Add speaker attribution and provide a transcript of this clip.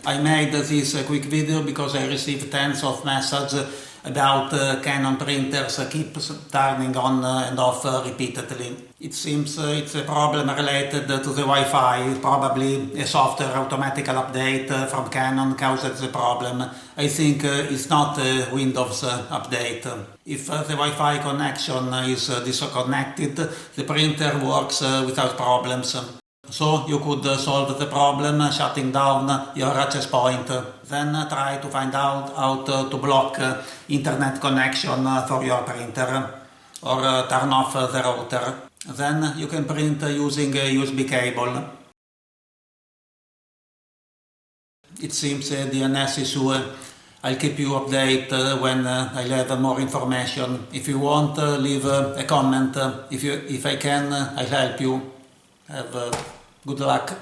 Speaker 1: I made this quick video because I received tens of messages about Canon printers keeps turning on and off repeatedly. It seems it's a problem related to the Wi-Fi. Probably a software automatical update from Canon causes the problem. I think it's not a Windows update. If the Wi-Fi connection is disconnected, the printer works without problems. So you could solve the problem shutting down your access point. Then try to find out how to block internet connection for your printer or turn off the router. Then you can print using a USB cable. It seems a DNS issue. I'll keep you updated when I'll have more information. If you want, leave a comment. If I can, I'll help you. Have good luck.